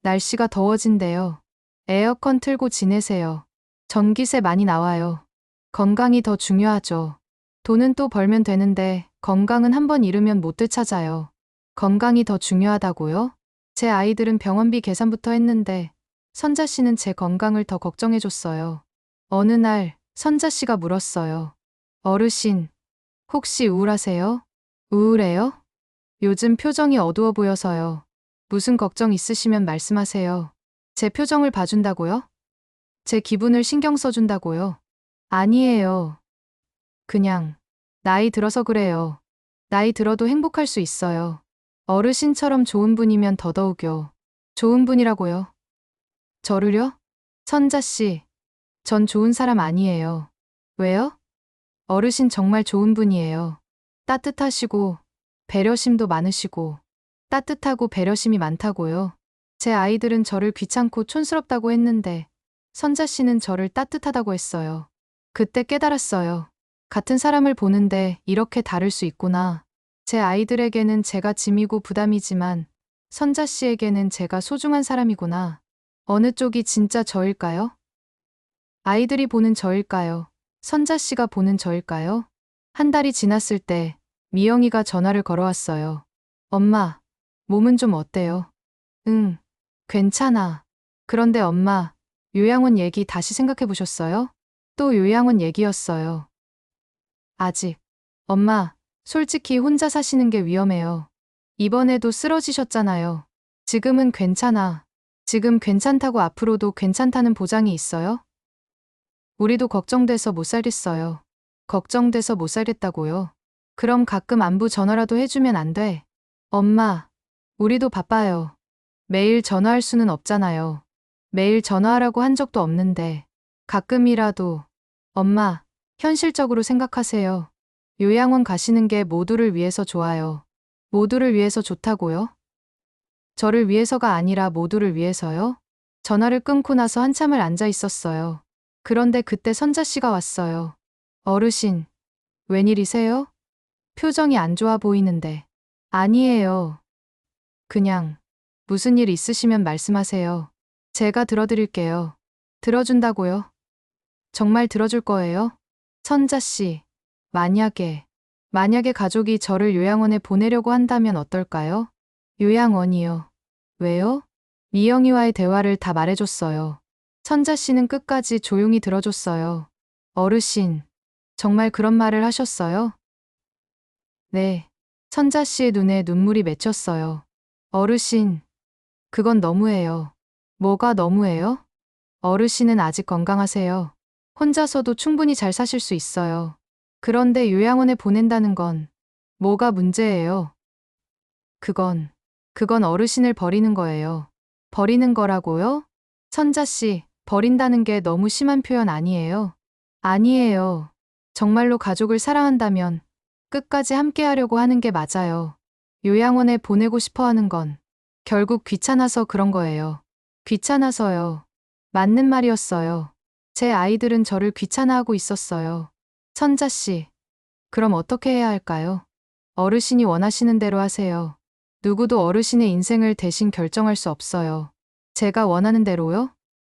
S1: 날씨가 더워진대요. 에어컨 틀고 지내세요. 전기세 많이 나와요. 건강이 더 중요하죠. 돈은 또 벌면 되는데 건강은 한번 잃으면 못 되찾아요. 건강이 더 중요하다고요? 제 아이들은 병원비 계산부터 했는데 선자 씨는 제 건강을 더 걱정해 줬어요. 어느 날 선자 씨가 물었어요. 어르신, 혹시 우울하세요? 우울해요? 요즘 표정이 어두워 보여서요. 무슨 걱정 있으시면 말씀하세요. 제 표정을 봐준다고요? 제 기분을 신경 써준다고요? 아니에요. 그냥 나이 들어서 그래요. 나이 들어도 행복할 수 있어요. 어르신처럼 좋은 분이면 더더욱요. 좋은 분이라고요? 저를요? 선자 씨, 전 좋은 사람 아니에요. 왜요? 어르신 정말 좋은 분이에요. 따뜻하시고 배려심도 많으시고 따뜻하고 배려심이 많다고요. 제 아이들은 저를 귀찮고 촌스럽다고 했는데 선자 씨는 저를 따뜻하다고 했어요. 그때 깨달았어요. 같은 사람을 보는데 이렇게 다를 수 있구나. 제 아이들에게는 제가 짐이고 부담이지만 선자 씨에게는 제가 소중한 사람이구나. 어느 쪽이 진짜 저일까요? 아이들이 보는 저일까요? 선자 씨가 보는 저일까요? 한 달이 지났을 때 미영이가 전화를 걸어왔어요. 엄마, 몸은 좀 어때요? 응, 괜찮아. 그런데 엄마, 요양원 얘기 다시 생각해 보셨어요? 또 요양원 얘기였어요. 아직. 엄마, 솔직히 혼자 사시는 게 위험해요. 이번에도 쓰러지셨잖아요. 지금은 괜찮아. 지금 괜찮다고 앞으로도 괜찮다는 보장이 있어요? 우리도 걱정돼서 못 살겠어요. 걱정돼서 못 살겠다고요? 그럼 가끔 안부 전화라도 해주면 안 돼? 엄마, 우리도 바빠요. 매일 전화할 수는 없잖아요. 매일 전화하라고 한 적도 없는데. 가끔이라도. 엄마, 현실적으로 생각하세요. 요양원 가시는 게 모두를 위해서 좋아요. 모두를 위해서 좋다고요? 저를 위해서가 아니라 모두를 위해서요? 전화를 끊고 나서 한참을 앉아 있었어요. 그런데 그때 선자 씨가 왔어요. 어르신, 웬일이세요? 표정이 안 좋아 보이는데. 아니에요. 그냥 무슨 일 있으시면 말씀하세요. 제가 들어드릴게요. 들어준다고요? 정말 들어줄 거예요? 선자 씨, 만약에 가족이 저를 요양원에 보내려고 한다면 어떨까요? 요양원이요. 왜요? 미영이와의 대화를 다 말해줬어요. 선자 씨는 끝까지 조용히 들어줬어요. 어르신, 정말 그런 말을 하셨어요? 네. 선자 씨의 눈에 눈물이 맺혔어요. 어르신, 그건 너무해요. 뭐가 너무해요? 어르신은 아직 건강하세요. 혼자서도 충분히 잘 사실 수 있어요. 그런데 요양원에 보낸다는 건 뭐가 문제예요? 그건 어르신을 버리는 거예요. 버리는 거라고요? 선자 씨, 버린다는 게 너무 심한 표현 아니에요? 아니에요. 정말로 가족을 사랑한다면 끝까지 함께 하려고 하는 게 맞아요. 요양원에 보내고 싶어 하는 건 결국 귀찮아서 그런 거예요. 귀찮아서요. 맞는 말이었어요. 제 아이들은 저를 귀찮아하고 있었어요. 선자 씨, 그럼 어떻게 해야 할까요? 어르신이 원하시는 대로 하세요. 누구도 어르신의 인생을 대신 결정할 수 없어요. 제가 원하는 대로요?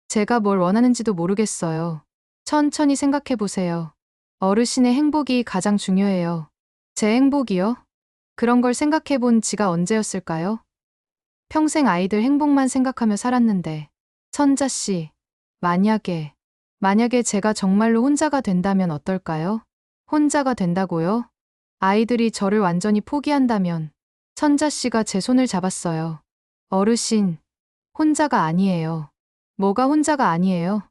S1: 제가 뭘 원하는지도 모르겠어요. 천천히 생각해 보세요. 어르신의 행복이 가장 중요해요. 제 행복이요? 그런 걸 생각해 본 지가 언제였을까요? 평생 아이들 행복만 생각하며 살았는데. 선자 씨, 만약에 제가 정말로 혼자가 된다면 어떨까요? 혼자가 된다고요? 아이들이 저를 완전히 포기한다면. 선자 씨가 제 손을 잡았어요. 어르신, 혼자가 아니에요. 뭐가 혼자가 아니에요?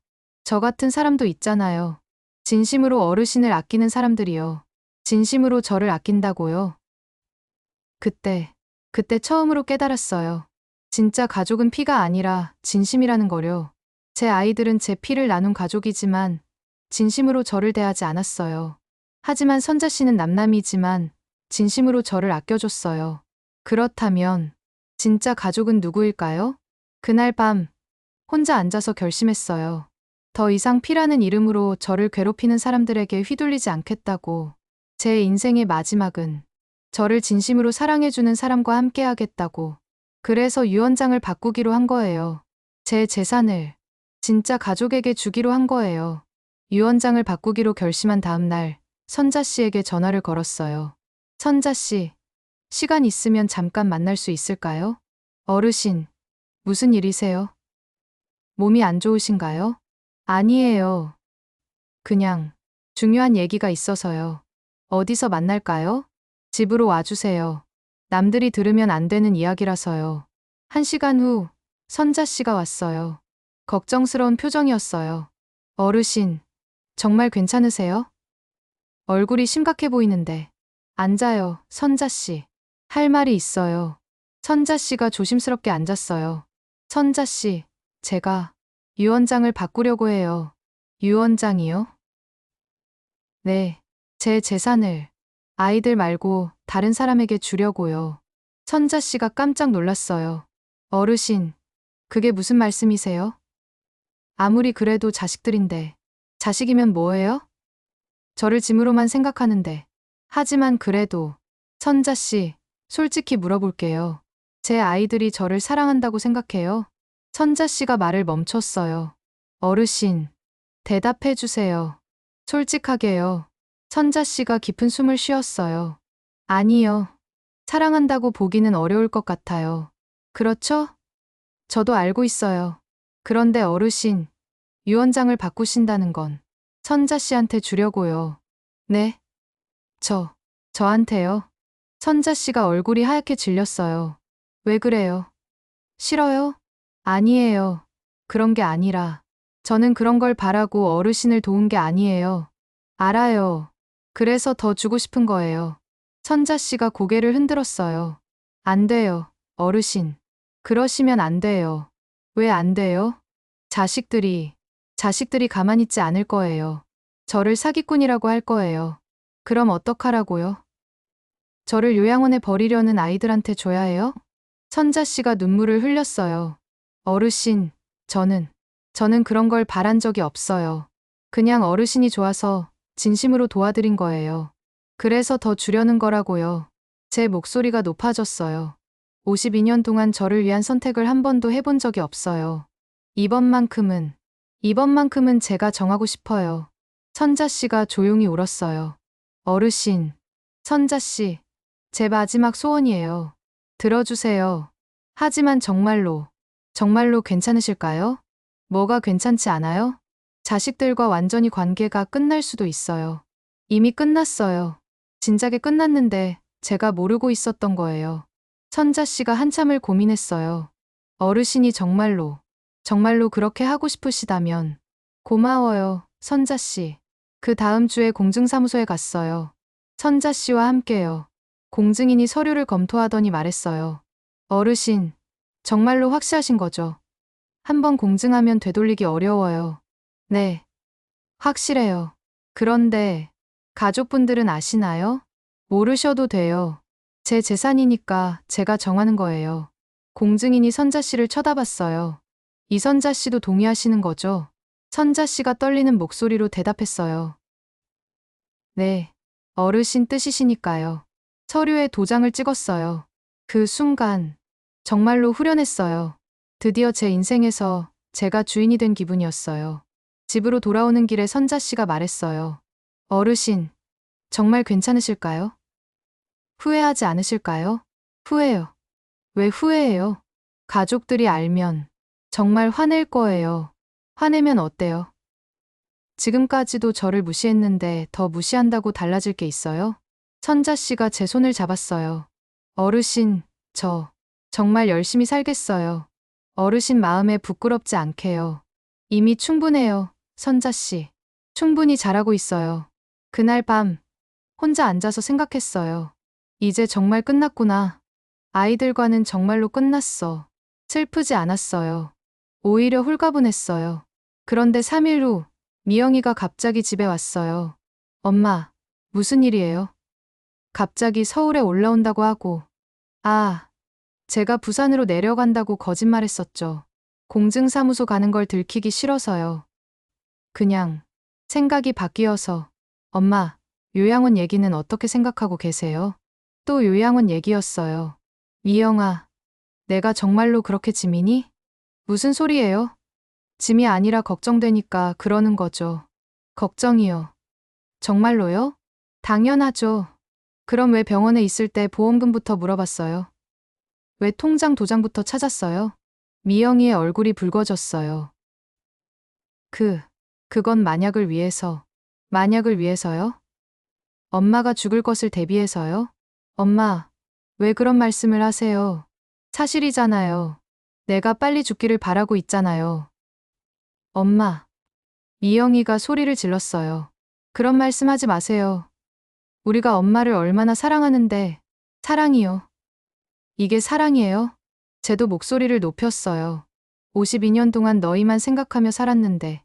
S1: 저 같은 사람도 있잖아요. 진심으로 어르신을 아끼는 사람들이요. 진심으로 저를 아낀다고요. 그때 처음으로 깨달았어요. 진짜 가족은 피가 아니라 진심이라는 거요. 제 아이들은 제 피를 나눈 가족이지만 진심으로 저를 대하지 않았어요. 하지만 선자 씨는 남남이지만 진심으로 저를 아껴줬어요. 그렇다면 진짜 가족은 누구일까요? 그날 밤 혼자 앉아서 결심했어요. 더 이상 피라는 이름으로 저를 괴롭히는 사람들에게 휘둘리지 않겠다고. 제 인생의 마지막은 저를 진심으로 사랑해주는 사람과 함께 하겠다고. 그래서 유언장을 바꾸기로 한 거예요. 제 재산을 진짜 가족에게 주기로 한 거예요. 유언장을 바꾸기로 결심한 다음 날 선자 씨에게 전화를 걸었어요. 선자 씨, 시간 있으면 잠깐 만날 수 있을까요? 어르신, 무슨 일이세요? 몸이 안 좋으신가요? 아니에요. 그냥 중요한 얘기가 있어서요. 어디서 만날까요? 집으로 와주세요. 남들이 들으면 안 되는 이야기라서요. 1시간 후 선자 씨가 왔어요. 걱정스러운 표정이었어요. 어르신, 정말 괜찮으세요? 얼굴이 심각해 보이는데. 앉아요, 선자 씨. 할 말이 있어요. 선자 씨가 조심스럽게 앉았어요. 선자 씨, 제가 유언장을 바꾸려고 해요. 유언장이요? 네, 제 재산을 아이들 말고 다른 사람에게 주려고요. 선자 씨가 깜짝 놀랐어요. 어르신, 그게 무슨 말씀이세요? 아무리 그래도 자식들인데. 자식이면 뭐예요? 저를 짐으로만 생각하는데. 하지만 그래도 선자 씨, 솔직히 물어볼게요. 제 아이들이 저를 사랑한다고 생각해요? 선자 씨가 말을 멈췄어요. 어르신, 대답해 주세요. 솔직하게요. 선자 씨가 깊은 숨을 쉬었어요. 아니요. 사랑한다고 보기는 어려울 것 같아요. 그렇죠? 저도 알고 있어요. 그런데 어르신, 유언장을 바꾸신다는 건 선자 씨한테 주려고요. 네? 저한테요. 선자 씨가 얼굴이 하얗게 질렸어요. 왜 그래요? 싫어요? 아니에요. 그런 게 아니라 저는 그런 걸 바라고 어르신을 도운 게 아니에요. 알아요. 그래서 더 주고 싶은 거예요. 선자 씨가 고개를 흔들었어요. 안 돼요, 어르신. 그러시면 안 돼요. 왜 안 돼요? 자식들이 가만히 있지 않을 거예요. 저를 사기꾼이라고 할 거예요. 그럼 어떡하라고요? 저를 요양원에 버리려는 아이들한테 줘야 해요? 선자 씨가 눈물을 흘렸어요. 어르신, 저는 그런 걸 바란 적이 없어요. 그냥 어르신이 좋아서 진심으로 도와드린 거예요. 그래서 더 주려는 거라고요. 제 목소리가 높아졌어요. 52년 동안 저를 위한 선택을 한 번도 해본 적이 없어요. 이번만큼은 제가 정하고 싶어요. 선자 씨가 조용히 울었어요. 어르신, 선자 씨, 제 마지막 소원이에요. 들어주세요. 하지만 정말로 괜찮으실까요? 뭐가 괜찮지 않아요? 자식들과 완전히 관계가 끝날 수도 있어요. 이미 끝났어요. 진작에 끝났는데 제가 모르고 있었던 거예요. 선자 씨가 한참을 고민했어요. 어르신이 정말로 그렇게 하고 싶으시다면 고마워요, 선자 씨. 그 다음 주에 공증사무소에 갔어요. 선자 씨와 함께요. 공증인이 서류를 검토하더니 말했어요. 어르신, 정말로 확실하신 거죠? 한번 공증하면 되돌리기 어려워요. 네, 확실해요. 그런데 가족분들은 아시나요? 모르셔도 돼요. 제 재산이니까 제가 정하는 거예요. 공증인이 선자 씨를 쳐다봤어요. 이선자 씨도 동의하시는 거죠? 선자 씨가 떨리는 목소리로 대답했어요. 네, 어르신 뜻이시니까요. 서류에 도장을 찍었어요. 그 순간 정말로 후련했어요. 드디어 제 인생에서 제가 주인이 된 기분이었어요. 집으로 돌아오는 길에 선자 씨가 말했어요. 어르신, 정말 괜찮으실까요? 후회하지 않으실까요? 후회요. 왜 후회해요? 가족들이 알면 정말 화낼 거예요. 화내면 어때요? 지금까지도 저를 무시했는데 더 무시한다고 달라질 게 있어요? 선자 씨가 제 손을 잡았어요. 어르신, 저 정말 열심히 살겠어요. 어르신 마음에 부끄럽지 않게요. 이미 충분해요, 선자 씨. 충분히 잘하고 있어요. 그날 밤 혼자 앉아서 생각했어요. 이제 정말 끝났구나. 아이들과는 정말로 끝났어. 슬프지 않았어요. 오히려 홀가분했어요. 그런데 3일 후 미영이가 갑자기 집에 왔어요. 엄마, 무슨 일이에요? 갑자기 서울에 올라온다고 하고. 아, 제가 부산으로 내려간다고 거짓말했었죠. 공증사무소 가는 걸 들키기 싫어서요. 그냥 생각이 바뀌어서. 엄마, 요양원 얘기는 어떻게 생각하고 계세요? 또 요양원 얘기였어요. 미영아, 내가 정말로 그렇게 짐이니? 무슨 소리예요? 짐이 아니라 걱정되니까 그러는 거죠. 걱정이요. 정말로요? 당연하죠. 그럼 왜 병원에 있을 때 보험금부터 물어봤어요? 왜 통장 도장부터 찾았어요? 미영이의 얼굴이 붉어졌어요. 그건 만약을 위해서. 만약을 위해서요? 엄마가 죽을 것을 대비해서요? 엄마, 왜 그런 말씀을 하세요? 사실이잖아요. 내가 빨리 죽기를 바라고 있잖아요. 엄마. 미영이가 소리를 질렀어요. 그런 말씀 하지 마세요. 우리가 엄마를 얼마나 사랑하는데. 사랑이요. 이게 사랑이에요? 쟤도 목소리를 높였어요. 52년 동안 너희만 생각하며 살았는데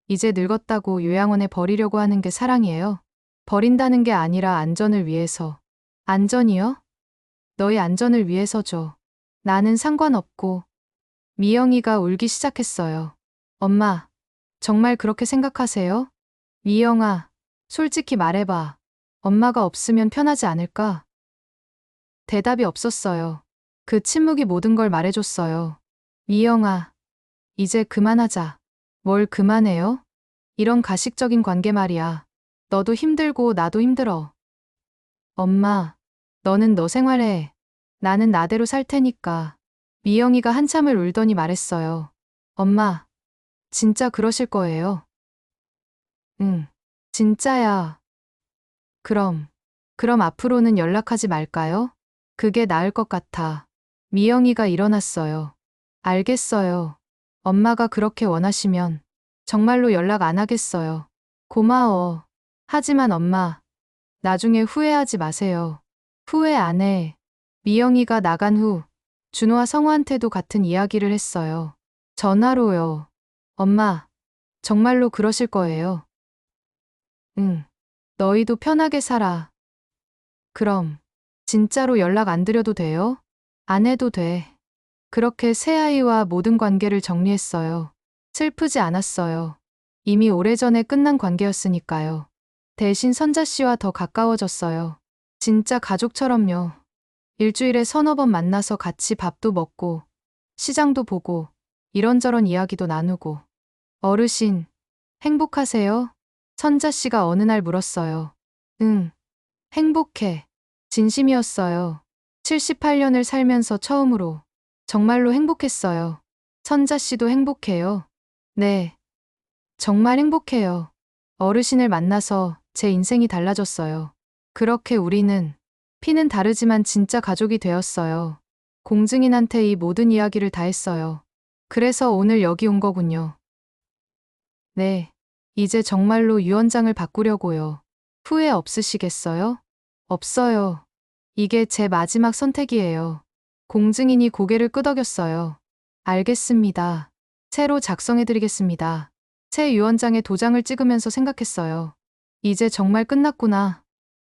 S1: 이제 늙었다고 요양원에 버리려고 하는 게 사랑이에요? 버린다는 게 아니라 안전을 위해서. 안전이요? 너희 안전을 위해서죠. 나는 상관없고. 미영이가 울기 시작했어요. 엄마, 정말 그렇게 생각하세요? 미영아, 솔직히 말해봐. 엄마가 없으면 편하지 않을까? 대답이 없었어요. 그 침묵이 모든 걸 말해줬어요. 미영아, 이제 그만하자. 뭘 그만해요? 이런 가식적인 관계 말이야. 너도 힘들고 나도 힘들어. 엄마, 너는 너 생활해. 나는 나대로 살 테니까. 미영이가 한참을 울더니 말했어요. 엄마, 진짜 그러실 거예요? 응, 진짜야. 그럼 앞으로는 연락하지 말까요? 그게 나을 것 같아. 미영이가 일어났어요. 알겠어요. 엄마가 그렇게 원하시면 정말로 연락 안 하겠어요. 고마워. 하지만 엄마, 나중에 후회하지 마세요. 후회 안 해. 미영이가 나간 후 준호와 성우한테도 같은 이야기를 했어요. 전화로요. 엄마, 정말로 그러실 거예요? 응. 너희도 편하게 살아. 그럼 진짜로 연락 안 드려도 돼요? 안 해도 돼. 그렇게 새아이와 모든 관계를 정리했어요. 슬프지 않았어요. 이미 오래전에 끝난 관계였으니까요. 대신 선자 씨와 더 가까워졌어요. 진짜 가족처럼요. 일주일에 서너 번 만나서 같이 밥도 먹고, 시장도 보고, 이런저런 이야기도 나누고. 어르신, 행복하세요? 선자 씨가 어느 날 물었어요. 응, 행복해. 진심이었어요. 78년을 살면서 처음으로. 정말로 행복했어요. 선자 씨도 행복해요. 네, 정말 행복해요. 어르신을 만나서 제 인생이 달라졌어요. 그렇게 우리는 피는 다르지만 진짜 가족이 되었어요. 공증인한테 이 모든 이야기를 다 했어요. 그래서 오늘 여기 온 거군요. 네, 이제 정말로 유언장을 바꾸려고요. 후회 없으시겠어요? 없어요. 이게 제 마지막 선택이에요. 공증인이 고개를 끄덕였어요. 알겠습니다. 새로 작성해드리겠습니다. 새 유언장에 도장을 찍으면서 생각했어요. 이제 정말 끝났구나.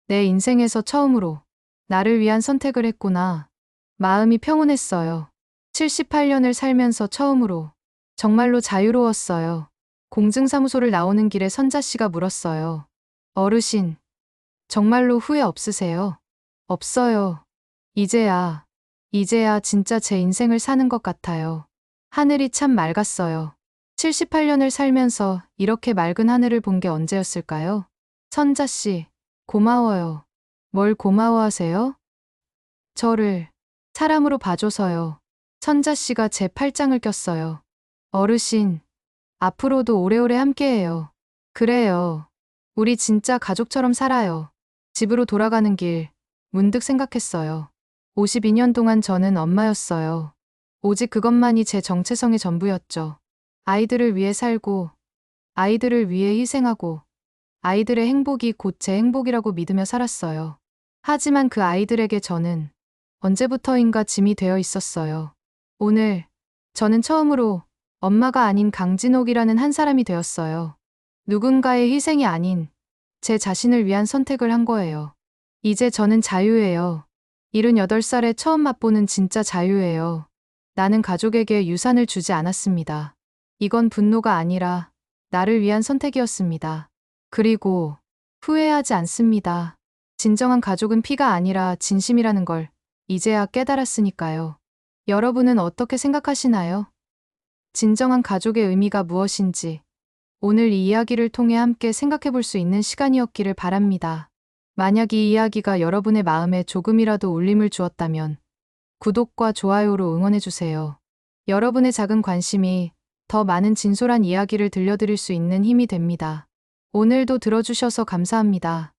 S1: 내 인생에서 처음으로 나를 위한 선택을 했구나. 마음이 평온했어요. 78년을 살면서 처음으로 정말로 자유로웠어요. 공증사무소를 나오는 길에 선자 씨가 물었어요. 어르신, 정말로 후회 없으세요? 없어요. 이제야 진짜 제 인생을 사는 것 같아요. 하늘이 참 맑았어요. 78년을 살면서 이렇게 맑은 하늘을 본 게 언제였을까요? 선자 씨, 고마워요. 뭘 고마워하세요? 저를 사람으로 봐줘서요. 선자 씨가 제 팔짱을 꼈어요. 어르신, 앞으로도 오래오래 함께해요. 그래요. 우리 진짜 가족처럼 살아요. 집으로 돌아가는 길, 문득 생각했어요. 52년 동안 저는 엄마였어요. 오직 그것만이 제 정체성의 전부였죠. 아이들을 위해 살고, 아이들을 위해 희생하고 아이들의 행복이 곧 제 행복이라고 믿으며 살았어요. 하지만 그 아이들에게 저는 언제부터인가 짐이 되어 있었어요. 오늘 저는 처음으로 엄마가 아닌 강진옥이라는 한 사람이 되었어요. 누군가의 희생이 아닌 제 자신을 위한 선택을 한 거예요. 이제 저는 자유예요. 78살에 처음 맛보는 진짜 자유예요. 나는 가족에게 유산을 주지 않았습니다. 이건 분노가 아니라 나를 위한 선택이었습니다. 그리고 후회하지 않습니다. 진정한 가족은 피가 아니라 진심이라는 걸 이제야 깨달았으니까요. 여러분은 어떻게 생각하시나요? 진정한 가족의 의미가 무엇인지 오늘 이 이야기를 통해 함께 생각해 볼 수 있는 시간이었기를 바랍니다. 만약 이 이야기가 여러분의 마음에 조금이라도 울림을 주었다면 구독과 좋아요로 응원해 주세요. 여러분의 작은 관심이 더 많은 진솔한 이야기를 들려드릴 수 있는 힘이 됩니다. 오늘도 들어주셔서 감사합니다.